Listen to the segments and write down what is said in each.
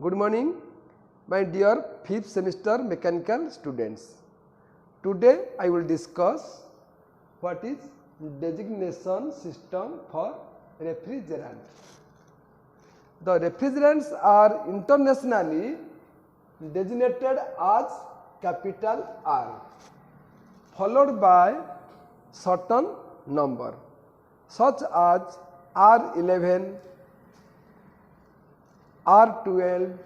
Good morning, my dear 5th semester mechanical students. Today I will discuss what is designation system for refrigerant. The refrigerants are internationally designated as capital R, followed by certain number such as R11, R12,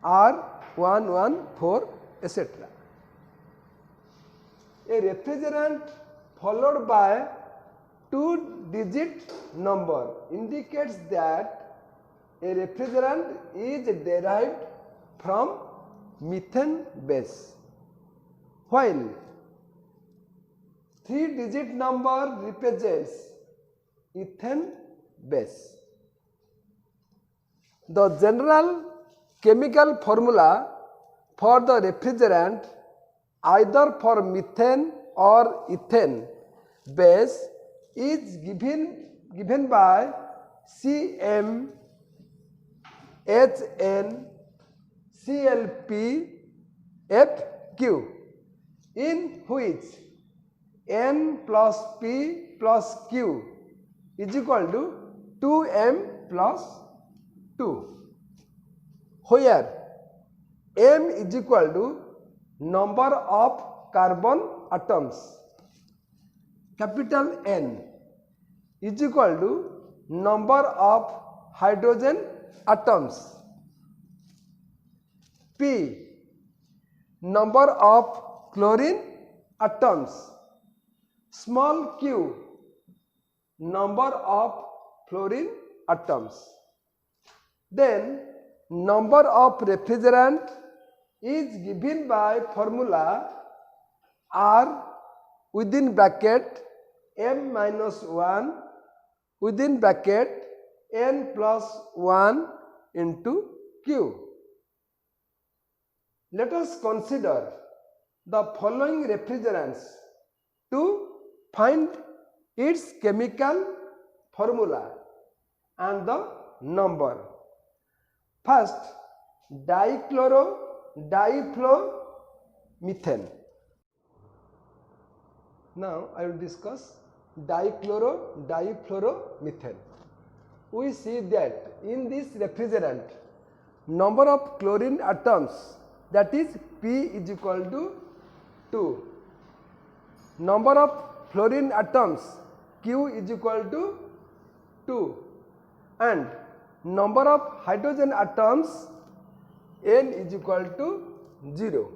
R114, etc. A refrigerant followed by 2-digit number indicates that a refrigerant is derived from methane base, while 3-digit number represents ethane base. The general chemical formula for the refrigerant either for methane or ethane base is given by CM, HN, CLP, FQ, in which N plus P plus Q is equal to 2M plus 2, where M is equal to number of carbon atoms, capital N is equal to number of hydrogen atoms, P number of chlorine atoms, small q number of fluorine atoms. Then number of refrigerant is given by formula R within bracket M minus 1 within bracket N plus 1 into Q. Let us consider the following refrigerants to find its chemical formula and the number. First, dichloro-difluoromethane. Now I will discuss dichloro-difluoromethane. We see that in this refrigerant, number of chlorine atoms, that is P is equal to 2. Number of fluorine atoms, Q is equal to 2, and number of hydrogen atoms, N is equal to 0.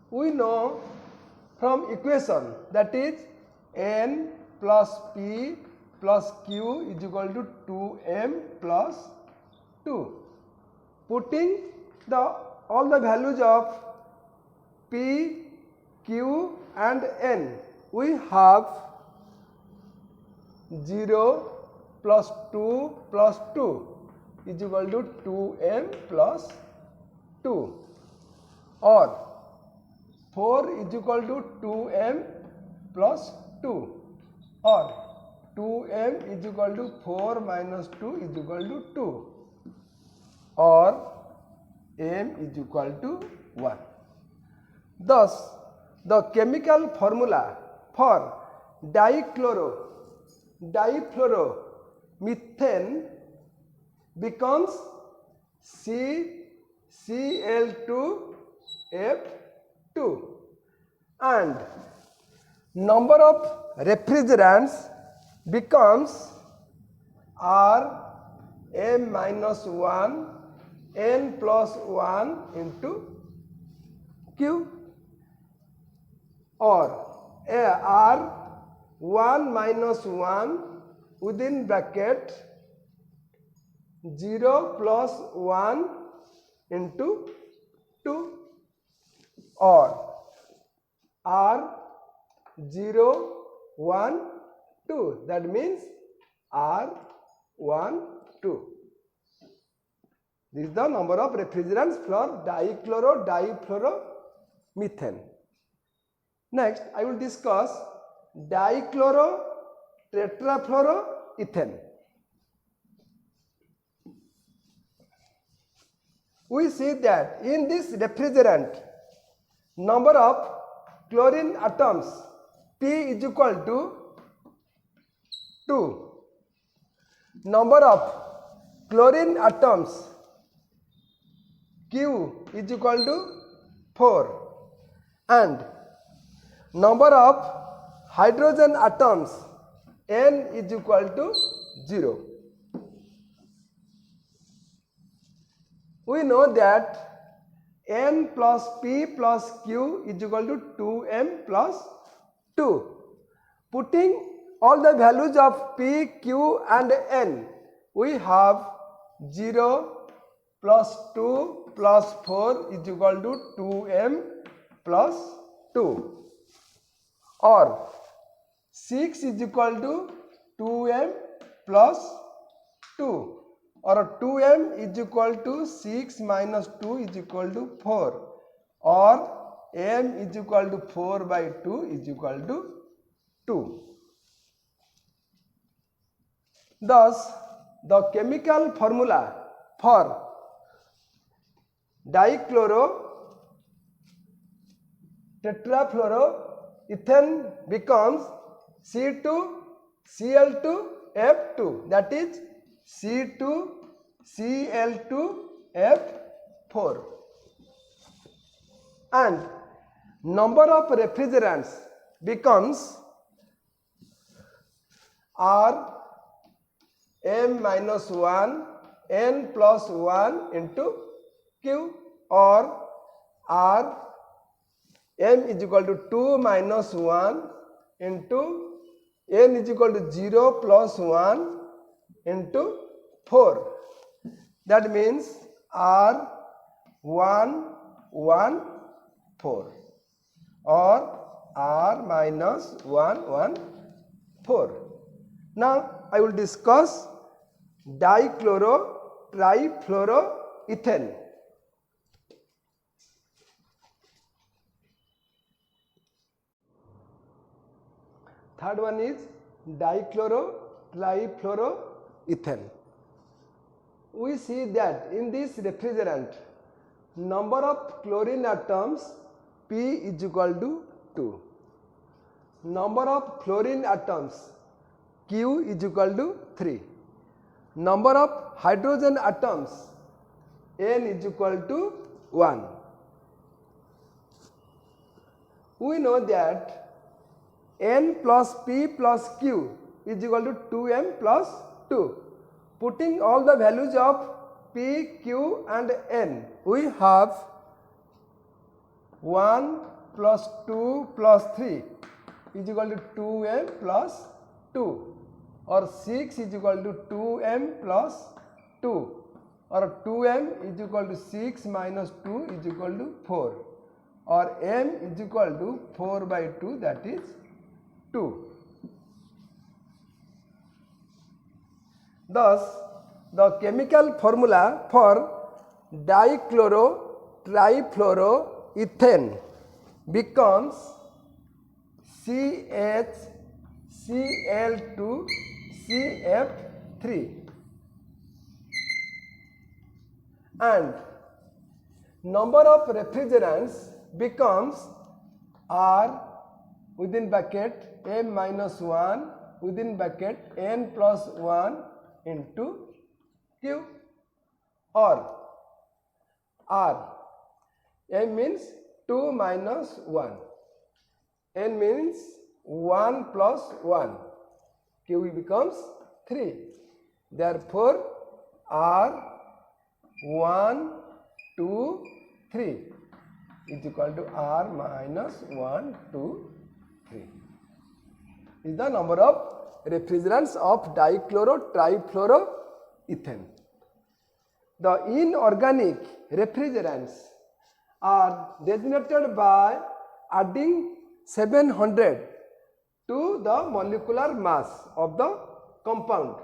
We know from equation, that is N plus P plus Q is equal to 2M plus 2. Putting all the values of P, Q and N, we have 0 plus 2 plus 2 is equal to 2M plus 2, or 4 is equal to 2M plus 2, or 2M is equal to 4 minus 2 is equal to 2, or M is equal to 1. Thus, the chemical formula for difluoromethane becomes CCl2F2, and number of refrigerants becomes R M minus 1 N plus 1 into Q, or R1 minus 1 within bracket 0 plus 1 into 2, or R0 1 2, that means R1 2. This is the number of refrigerants for dichloro-difluoromethane. Next, I will discuss dichloro-tetrafluoroethane. we see that in this refrigerant, number of chlorine atoms P is equal to 2. Number of chlorine atoms Q is equal to 4. And number of hydrogen atoms N is equal to 0. We know that N plus P plus Q is equal to 2M plus 2. Putting all the values of P, Q and N, we have 0 plus 2 plus 4 is equal to 2M plus 2, or 6 is equal to 2M plus 2, or 2M is equal to 6 minus 2 is equal to 4, or M is equal to 4 by 2 is equal to 2. Thus, the chemical formula for dichloro tetrafluoroethane becomes C2Cl2F2, that is C2Cl2F4, and number of refrigerants becomes R M minus 1 N plus 1 into Q, or R M is equal to 2 minus 1 into N is equal to 0 plus 1 into 4. That means R 1 1 4, or R minus 1 1 4. Now I will discuss dichloro trifluoroethane. Third one is dichloro trifluoroethane. We see that in this refrigerant, number of chlorine atoms P is equal to 2. Number of fluorine atoms Q is equal to 3. Number of hydrogen atoms N is equal to 1. We know that N plus P plus Q is equal to 2M plus 2. Putting all the values of P, Q and N, we have 1 plus 2 plus 3 is equal to 2M plus 2, or 6 is equal to 2M plus 2, or 2M is equal to 6 minus 2 is equal to 4, or M is equal to 4 by 2, that is 2. Thus, the chemical formula for dichloro trifluoroethane becomes CHCl2CF3, and number of refrigerants becomes R within bracket M minus 1 within bracket N plus 1 into Q, or R. M means 2 minus 1, N means 1 plus 1, Q becomes 3. Therefore, R 1, 2, 3 is equal to R minus 1, 2, 3 is the number of refrigerants of dichloro trifluoroethane. The inorganic refrigerants are designated by adding 700 to the molecular mass of the compound.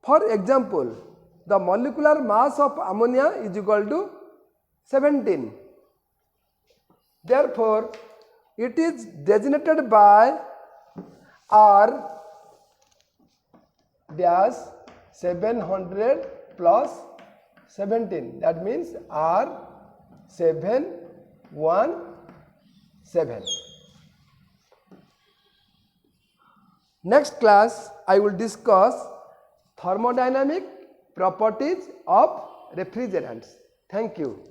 For example, the molecular mass of ammonia is equal to 17. Therefore, it is designated by R dash 700 plus 17. That means R717. Next class I will discuss thermodynamic properties of refrigerants. Thank you.